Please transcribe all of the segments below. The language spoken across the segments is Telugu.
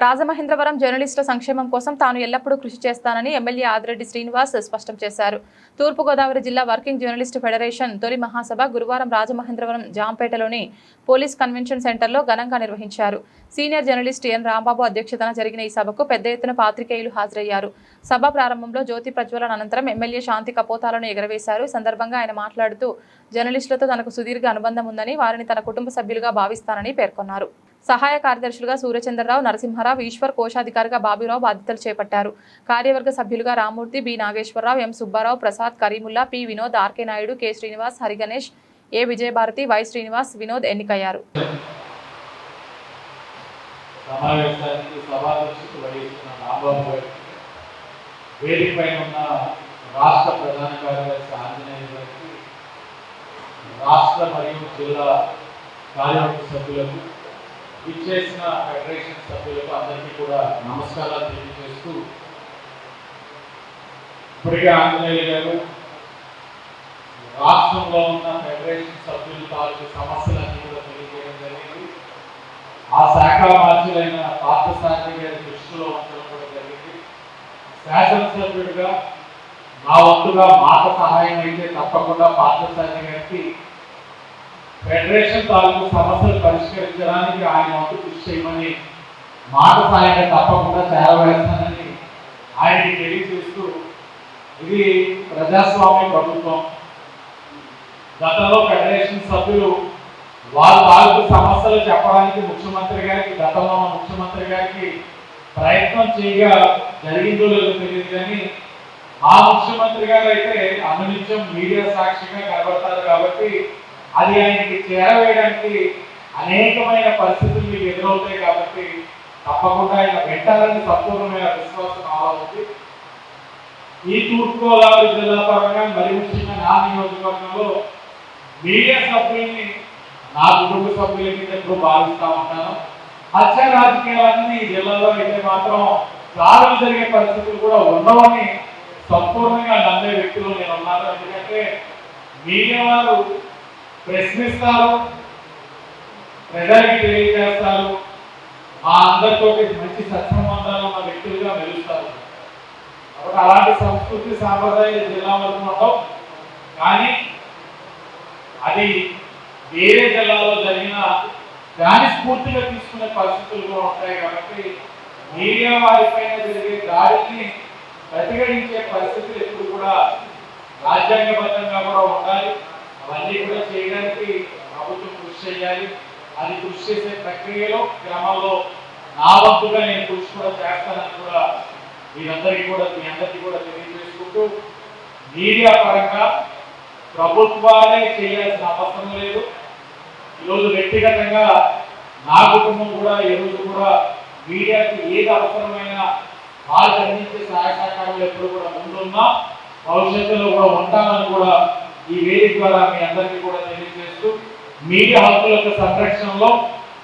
రాజమహేంద్రవరం జర్నలిస్టుల సంక్షేమం కోసం తాను ఎల్లప్పుడూ కృషి చేస్తానని ఎమ్మెల్యే ఆదిరెడ్డి శ్రీనివాస్ స్పష్టం చేశారు. తూర్పుగోదావరి జిల్లా వర్కింగ్ జర్నలిస్టు ఫెడరేషన్ తొలి మహాసభ గురువారం రాజమహేంద్రవరం జాంపేటలోని పోలీస్ కన్వెన్షన్ సెంటర్లో ఘనంగా నిర్వహించారు. సీనియర్ జర్నలిస్టు ఎన్ రాంబాబు అధ్యక్షతన జరిగిన ఈ సభకు పెద్ద ఎత్తున పాత్రికేయులు హాజరయ్యారు. సభ ప్రారంభంలో జ్యోతి ప్రజ్వలన అనంతరం ఎమ్మెల్యే శాంతి కపోతాలను ఎగరవేశారు. ఈ సందర్భంగా ఆయన మాట్లాడుతూ జర్నలిస్టులతో తనకు సుదీర్ఘ అనుబంధం ఉందని, వారిని తన కుటుంబ సభ్యులుగా భావిస్తానని పేర్కొన్నారు. సహాయ కార్యదర్శులుగా సూర్యచంద్రరావు, నరసింహారావు, ఈశ్వర్, కోశాధికారిగా బాబురావు బాధ్యతలు చేపట్టారు. కార్యవర్గ సభ్యులుగా Ramurthy, B Nageswararao, M Subbarao, Prasad, Karimulla, P Vinod, RK Naidu, K Srinivas, Hariganesh, A Vijayabharathi, Y Srinivas, Vinod ఎన్నికయ్యారు. ఇచ్చేసిన ఫెడరేషన్ సభ్యులకు అందరికీ కూడా నమస్కారాలు తెలియజేస్తూ, ఇప్పటికే ఆంజనేయులు గారు రాష్ట్రంలో ఉన్న ఫెడరేషన్ సభ్యులు తాలూకు సమస్యలన్నీ కూడా తెలియజేయడం జరిగింది. ఆ శాఖ మార్చులైన పార్థసారథి గారి దృష్టిలో ఉంచడం కూడా జరిగింది. శాసనసభ్యుడిగా నా వంతుగా మాట సహాయం అయితే తప్పకుండా పార్థసారథి గారికి ఫెడరేషన్ తాలూకు సమస్యలు పరిష్కరించడానికి ఆయన వంతు కృషి చేయమని మాట సాయంగా తప్పకుండా చేరవేస్తానని ఆయనకి తెలియజేస్తూ, ఇది ప్రజాస్వామ్య ప్రభుత్వం. గతంలో ఫెడరేషన్ సభ్యులు వాళ్ళ తాలూకు సమస్యలు చెప్పడానికి ముఖ్యమంత్రి గారికి, గతంలో ముఖ్యమంత్రి గారికి ప్రయత్నం చేయగా జరిగిందో లేదో తెలియదు, కానీ ఆ ముఖ్యమంత్రి గారు అయితే అనునిత్యం మీడియా సాక్షిగా కనబడతారు. కాబట్టి అది ఆయనకి చేరవేయడానికి అనేకమైన పరిస్థితులు మీకు ఎదురవుతాయి. కాబట్టి తప్పకుండా ఆయన పెట్టాలని సంపూర్ణమైన విశ్వాసం ఆలోచించి ఈ తూర్పుగోదావరి జిల్లా పరంగా మరి ముఖ్యంగా నా నియోజకవర్గంలో మీడియా సభ్యుల్ని నా కుటుంబ సభ్యుల కింద ఎప్పుడు భావిస్తూ ఉంటాను. హత్య రాజకీయాలన్నీ ఈ జిల్లాలో అయితే మాత్రం దాడులు జరిగే పరిస్థితులు కూడా ఉండవని సంపూర్ణంగా నమ్మే వ్యక్తులు నేను ఉన్నాను. ఎందుకంటే మీడియా వారు ప్రశ్నిస్తారు, ప్రజలకి తెలియజేస్తారు, మా అందరితో మంచి సత్సంబంధాలు ఉన్న వ్యక్తులుగా మెలుస్తారు. కాబట్టి అలాంటి సంస్కృతి సాంప్రదాయాలు జిల్లా వరకు ఉండవు, కానీ అది వేరే జిల్లాలో జరిగిన దాని స్ఫూర్తిగా తీసుకునే పరిస్థితులు కూడా ఉంటాయి. కాబట్టి మీడియా వారిపైన జరిగే దాడిని ప్రతిఘటించే పరిస్థితులు ఎప్పుడు కూడా రాజ్యాంగబద్ధంగా కూడా ఉండాలి. అవన్నీ కూడా చేయడానికి ప్రభుత్వం కృషి చేయాలి. అది కృషి చేసే ప్రక్రియలో క్రమంలో నా వంతుగా నేను కృషి కూడా చేస్తానని కూడా మీ అందరికీ కూడా తెలియజేసుకుంటూ, మీడియా పరంగా ప్రభుత్వాలే చేయాల్సిన అవసరం లేదు. ఈరోజు వ్యక్తిగతంగా నా కుటుంబం కూడా ఈరోజు కూడా మీడియాకి ఏది అవసరమైన వాళ్ళకి అందించే సహాయ సహకారాలు ఎప్పుడు కూడా ముందున్నా భవిష్యత్తులో కూడా ఉంటామని కూడా ఈ వేదిక ద్వారా మీ అందరికీ కూడా తెలియజేస్తూ, మీడియా హక్కుల యొక్క సంరక్షణలో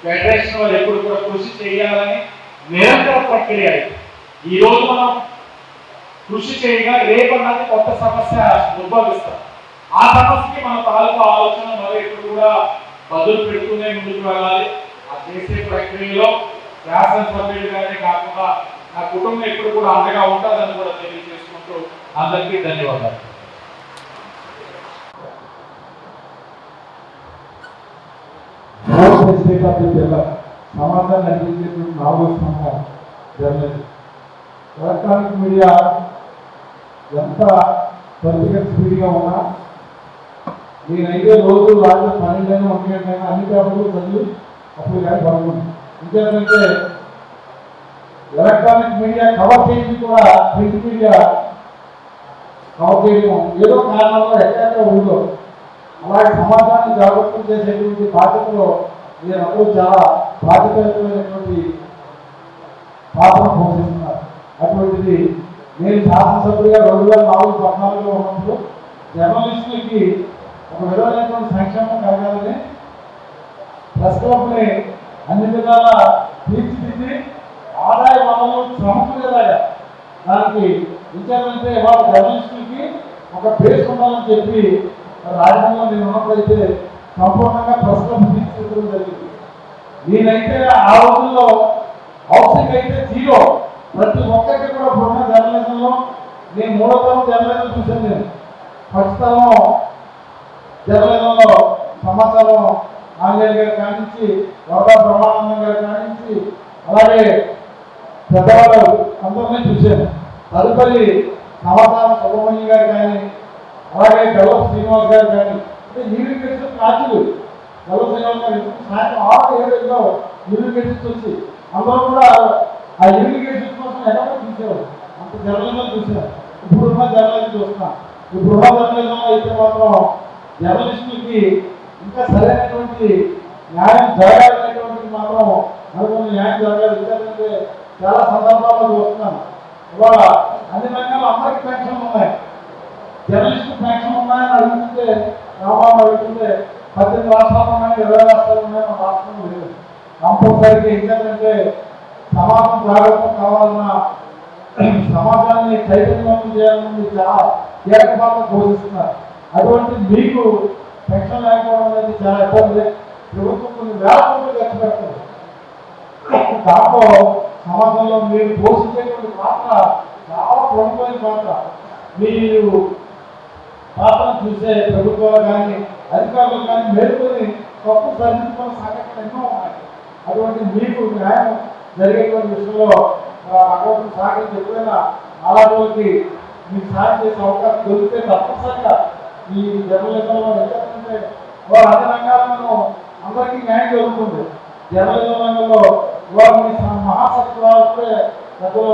ఫెడరేషన్ వారు ఎప్పుడు కూడా కృషి చేయాలని నిరంతర ప్రక్రియ. ఈ రోజు మనం కృషి చేయగా రేపన్నది కొత్త సమస్య ఉద్భవిస్తాం. ఆ సమస్యకి మన తాలూకు ఆలోచన మరి ఎప్పుడు కూడా బదులు పెడుతూనే ముందుకు వెళ్ళాలి. ఆ చేసే ప్రక్రియలో శాసనసభ్యులుగానే కాకుండా నా కుటుంబం ఎప్పుడు కూడా అండగా ఉంటుందని కూడా తెలియజేసుకుంటూ అందరికీ ధన్యవాదాలు. సమాధానం అందించేటువంటి 4వ స్థానంగా జర్నలిస్ట్ ఎలక్ట్రానిక్ మీడియా ఎంత పొలిటికల్ స్పీడ్గా ఉన్నా నేనైతే రోజు రాత్రి 12 అయినా 1 గంటైనా అన్ని పేపర్లు చదివి అప్పుడు కానీ పడుతుంది. ఇంకేంటంటే ఎలక్ట్రానిక్ మీడియా కవర్ చేసి కూడా ప్రింట్ మీడియా కవర్ చేయడం ఏదో కారణంలో ఎక్కడెక్కడ ఉందో అలాంటి సమాజాన్ని జాగృతం చేసేటువంటి బాధ్యతలో మీరందరూ చాలా బాధ్యతమైనటువంటి పాత్ర పోషిస్తున్నారు. అటువంటిది నేను శాసనసభ్యుడిగా 2014-15లో ఉన్నప్పుడు జర్నలిస్టులకి ఒక విధమైనటువంటి సంక్షేమం కలగాలని ప్రెస్ క్లబ్ని అన్ని విధాలా తీర్చిదిద్ది ఆదాయ వనరులు సమకూరేలాగా దానికి విచారంటే వాళ్ళ జర్నలిస్టులకి ఒక బేస్ ఉండాలని చెప్పి రాజధానిలో నేను ఉన్నప్పుడైతే సంపూర్ణంగా ప్రెస్ క్లబ్ తీర్చిదిద్దడం జరిగింది. నేనైతే ఆ రోజుల్లో హౌసింగ్ అయితే జీరో. ప్రతి ఒక్కరికి కూడా ఇప్పుడున్న జర్నలిజంలో నేను 3వ తరం జర్నలిజం చూశాను. నేను ఫస్ట్ తరం జర్నలిజంలో సమాచారం ఆంజనేయ గారి కానించి, వరదా బ్రహ్మానందం గారి కానించి, అలాగే పెద్దవాళ్ళు అందరినీ చూశాను. తదుపరి సమాచారం సుబ్రహ్మణ్యం గారు కానీ, అలాగే గెలవ శ్రీనివాస్ గారు కానీ, అంటే యూనివర్సిటీ రాజులు గెలవ శ్రీనివాస్ గారు సాయంత్రం 6-7 యూనివర్సిటీ వచ్చి అందరూ కూడా ఆ యూనివర్సిటీ కోసం ఎక్కడ చూసేవారు. అంత జర్నలిజం చూశారు. ఇప్పుడున్న జర్నలిజం చూస్తున్నాం. ఇప్పుడున్న జర్నలిజం అయితే మాత్రం జర్నలిస్టులకి ఇంకా సరైనటువంటి న్యాయం జరగాలనేటువంటిది మాత్రం అనుకున్న న్యాయం జరగాలి. ఎందుకంటే చాలా సందర్భాల్లో చూస్తున్నాను. ఇవాళ అన్ని రంగాల్లో అందరికీ పెన్షన్లు ఉన్నాయి. జర్నలిస్టు పెన్షన్ ఉన్నాయని అడుగుతుంటే, రామాను అడుగుతుంటే 18 రాష్ట్రాలు ఉన్నాయి, 20 రాష్ట్రాలు ఉన్నాయి, మన రాష్ట్రం లేదు. కంపల్సరీగా ఏంటంటే సమాజం జాగ్రత్త కావాలన్నా సమాజాన్ని చైతన్యవంతం చేయాలని చాలా కీలక పాత్ర పోషిస్తున్నారు. అటువంటి మీకు పెన్షన్ లేకపోవడం అనేది చాలా ఇబ్బంది. ప్రభుత్వం కొన్ని వేల కోట్లు ఖర్చు పెడుతుంది. దాంట్లో సమాజంలో మీరు పోషించేటువంటి పాత్ర చాలా ప్రముఖమైన పాత్ర. మీరు పాత్రను చూసే ప్రభుత్వాలు కానీ అధికారులు కానీ మేలుకొని తప్పు సరిదిద్దుకున్న సంఘటనలు ఎన్నో ఉన్నాయి. అటువంటి మీకు న్యాయం జరిగేటువంటి విషయంలో భగవంతుని సహకరించి ఎప్పుడైనా అలాంటి మీకు సాయం చేసే అవకాశం దొరికితే తప్పనిసరిగా ఈ జర్నలిజంలో ఎందుకంటే వారు అన్ని రంగాలను అందరికీ న్యాయం జరుగుతుంది. జర్నలిజం రంగంలో వారిని మహాసత్వాలే పెద్దలు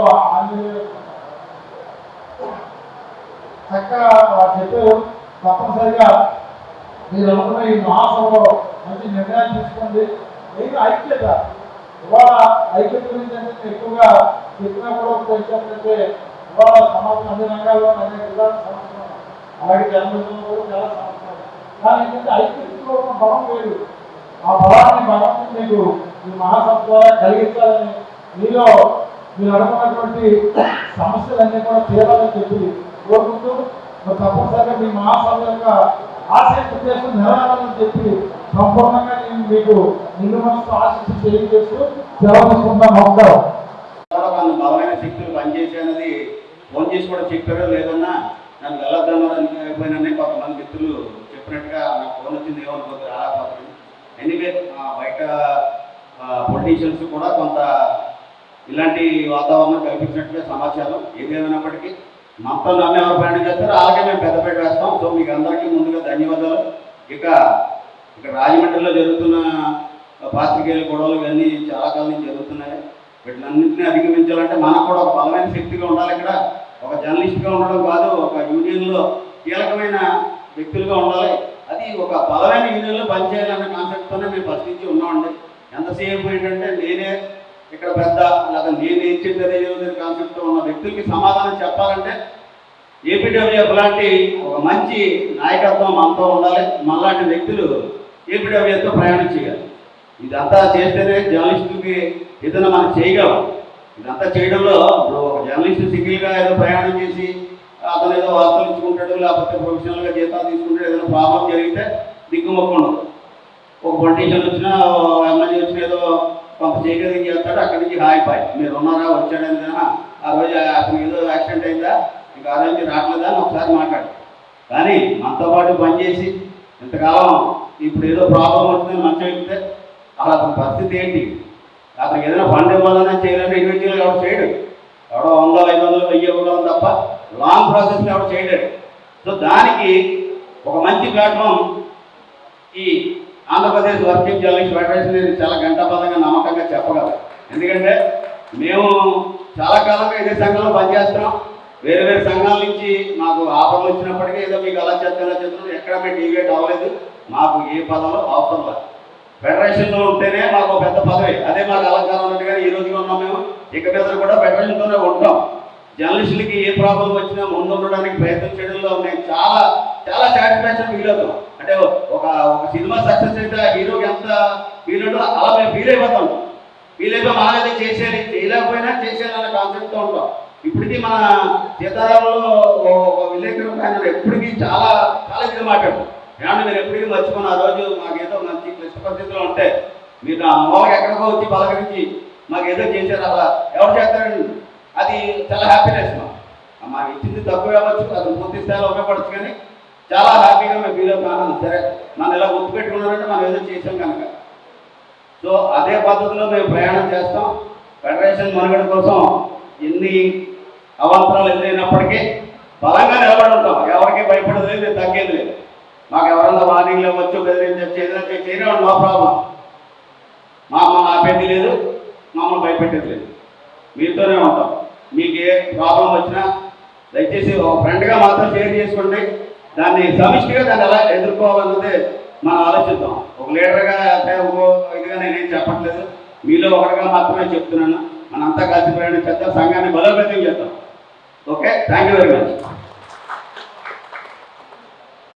చక్కగా చెప్పారు. తప్పనిసరిగా మీరు అనుకున్న ఈ మహాసభలో మంచి నిర్ణయాలు తీసుకోండి. నేను ఐక్యత ఇవాళ ఐక్యత గురించి అంటే ఎక్కువగా చెప్పినా కూడా ఏంటంటే ఇవాళ సమాజం అన్ని రంగాల్లో అనేక విధాల సమస్యలు, అలాగే జర్నలిజంలో కూడా చాలా సమస్యలు. కానీ ఏంటంటే ఐక్యతలో ఉన్న బలం లేదు. ఆ బలాన్ని భగవంతుడు మీకు ఈ మహాసభ ద్వారా కలిగించాలని, మీలో మీరు అనుకున్నటువంటి సమస్యలన్నీ కూడా తీరాలని చెప్పి కోరుకుంటూ తప్పనిసరిగా మీ మహాసభ యొక్క ఆశయ ఉద్దేశం నెరవేరాలని చెప్పి సంపూర్ణంగా నేను మీకు నిన్ను మనసు ఆశిస్తూ తెలియజేస్తూ సెలవు తీసుకుంటాం. నమస్కారం. బలమైన శక్తులు పనిచేసేది ఫోన్ చేసి కూడా చెప్పారో లేదన్నా నన్ను వెళ్ళొద్దామని అయిపోయినా కొంతమంది మిత్రులు చెప్పినట్టుగా నాకు ఫోన్ వచ్చింది ఏమనుకోద్దు రాకపోతుంది. ఎనీవే బయట పొలిటీషియన్స్ కూడా కొంత ఇలాంటి వాతావరణం కల్పించినట్టుగా సమాచారం. ఏదేమైనప్పటికీ మనతో నమ్మి ఎవరు ప్రయాణం చేస్తారో అలాగే మేము పెద్దపేట వేస్తాం. సో మీకు అందరికీ ముందుగా ధన్యవాదాలు. ఇక రాజమండ్రిలో జరుగుతున్న పాత్రికేయుల గొడవలు ఇవన్నీ చాలా కాలం నుంచి జరుగుతున్నాయి. వీటినన్నింటినీ అధిగమించాలంటే మనకు కూడా ఒక బలమైన శక్తిగా ఉండాలి. ఇక్కడ ఒక జర్నలిస్ట్గా ఉండడం కాదు, ఒక యూనియన్లో కీలకమైన వ్యక్తులుగా ఉండాలి. అది ఒక బలమైన యూనియన్లో పనిచేయాలన్న కాన్సెప్ట్తోనే మేము ఫస్ట్ నుంచి ఉన్నామండి. ఎంతసేపు ఏంటంటే నేనే ఇక్కడ పెద్ద లేదా నేను ఏం చెప్పేది కాన్సెప్ట్తో ఉన్న వ్యక్తులకి సమాధానం చెప్పాలంటే ఏపీడబ్ల్యూఎఫ్ లాంటి ఒక మంచి నాయకత్వం మనతో ఉండాలి. మనలాంటి వ్యక్తులు ఏపీడబ్ల్యూఎఫ్తో ప్రయాణం చేయాలి. ఇదంతా చేస్తేనే జర్నలిస్టులకి ఏదైనా మనం చేయగలం. ఇదంతా చేయడంలో ఇప్పుడు ఒక జర్నలిస్టు సింగిల్గా ఏదో ప్రయాణం చేసి అతను ఏదో వార్తలు ఇచ్చుకుంటాడు, లేకపోతే ప్రొఫెషనల్గా జీతాలు తీసుకుంటాడు, ఏదైనా ప్రాబ్లం జరిగితే దిక్కుమొక్కు ఉండదు. ఒక పొలిటీషియన్ వచ్చినా ఎమ్మెల్యే వచ్చినా ఏదో కొంత చేయగలిగి చేస్తాడు, అక్కడి నుంచి హాయిపాయి మీరు ఉన్నారా వచ్చాడని కదా ఆ రోజు అతనికి ఏదో యాక్సిడెంట్ అయిందా ఇంకా ఆ రోజు రావట్లేదా అని ఒకసారి మాట్లాడు. కానీ మనతో పాటు పనిచేసి ఇంతకాలం ఇప్పుడు ఏదో ప్రాబ్లం వచ్చిందని మంచిగా చెప్తే అలా అతని పరిస్థితి ఏంటి? అతనికి ఏదైనా ఫండ్ ఇవ్వాలన్నా చేయాలంటే ఇండివిజువల్గా ఎవరు చేయడు. ఎవడో 100, 500, 1000 ఇవ్వడం తప్ప లాంగ్ ప్రాసెస్లో ఎవరు చేయలేడు. సో దానికి ఒక మంచి ప్లాట్ఫామ్ ఈ ఆంధ్రప్రదేశ్ వర్కింగ్ జర్నలిస్ట్ ఫెడరేషన్ అనేది చాలా గంటాపదంగా నమ్మకంగా చెప్పగలం. ఎందుకంటే మేము చాలా కాలంగా ఇదే సంఘంలో పనిచేస్తున్నాం. వేరే వేరే సంఘాల నుంచి మాకు ఆఫర్లు వచ్చినప్పటికీ ఏదో మీకు అలా చేస్తున్నాం ఎక్కడ మేము డివేట్ అవ్వలేదు. మాకు ఏ పదంలో అవసరం లేదు. ఫెడరేషన్లో ఉంటేనే మాకు పెద్ద పదవి, అదే మాకు అలంకారం ఉన్నట్టుగా ఈ రోజుగా ఉన్నాం. మేము ఇక మీద కూడా ఫెడరేషన్తోనే ఉంటాం. జర్నలిస్టులకి ఏ ప్రాబ్లం వచ్చినా ముందు ఉండడానికి ప్రయత్నం చేయడంలో మేము చాలా చాలా సాటిస్ఫాక్షన్ ఫీల్ అవుతాం. అంటే ఒక సినిమా సక్సెస్ అయితే హీరోకి ఎంత ఫీల్ ఉంటుందో అలా మేము ఫీల్ అయిపోతాం. ఫీల్ అయిపోయి మనమైతే చేసేది, చేయలేకపోయినా చేసేయాలన్న కాన్సెప్ట్తో ఉంటాం. ఇప్పటికీ మన సీతారామంలో ఒక విలేకరు ఆయన ఎప్పటికీ చాలా చాలా ఇది మాట్లాడు. ఏమంటే మీరు ఎప్పటికీ మర్చిపోయిన ఆ రోజు మాకేదో మంచి క్లిష్ట పరిస్థితిలో ఉంటే మీరు ఆ మూలకి ఎక్కడికో వచ్చి పలకరించి మాకు ఏదో చేశారు అలా ఎవరు చేస్తారండి, అది చాలా హ్యాపీనెస్ మాకు ఇచ్చింది తక్కువ అవ్వచ్చు, అది పూర్తి స్థాయిలో ఉపయోగపడచ్చు, కానీ చాలా హ్యాపీగా మేము ఫీల్ అవుతున్నాం. సరే మనం ఇలా గుర్తుపెట్టుకున్నారంటే మనం ఏదో చేసాం కనుక. సో అదే పద్ధతిలో మేము ప్రయాణం చేస్తాం. ఫెడరేషన్ మనుగడ కోసం ఎన్ని అవాంతరాలు ఎదురైనప్పటికీ బలంగా నిలబడి ఉంటాం. ఎవరికి భయపడదు లేదు, తగ్గేది లేదు. మాకు ఎవరన్నా వార్నింగ్లు ఇవ్వచ్చు, బెదిరించవచ్చు, ఏదైనా చేయడం నో ప్రాబ్లం. మమ్మల్ని ఆపేది లేదు, మమ్మల్ని భయపెట్టేది లేదు. మీతోనే ఉంటాం. మీకు ఏ ప్రాబ్లం వచ్చినా దయచేసి ఒక ఫ్రెండ్గా మాత్రం షేర్ చేసుకోండి. దాన్ని సమిష్టిగా దాన్ని ఎలా ఎదుర్కోవాలన్నది మనం ఆలోచిద్దాం. ఒక లీడర్గా అంటే ఇదిగా నేనేం చెప్పట్లేదు, మీలో ఒకటిగా మాత్రమే చెప్తున్నాను. మనంతా కలిసి ప్రయాణం చేద్దాం, సంఘాన్ని బలోపేతం చేద్దాం. Okay, thank you very much.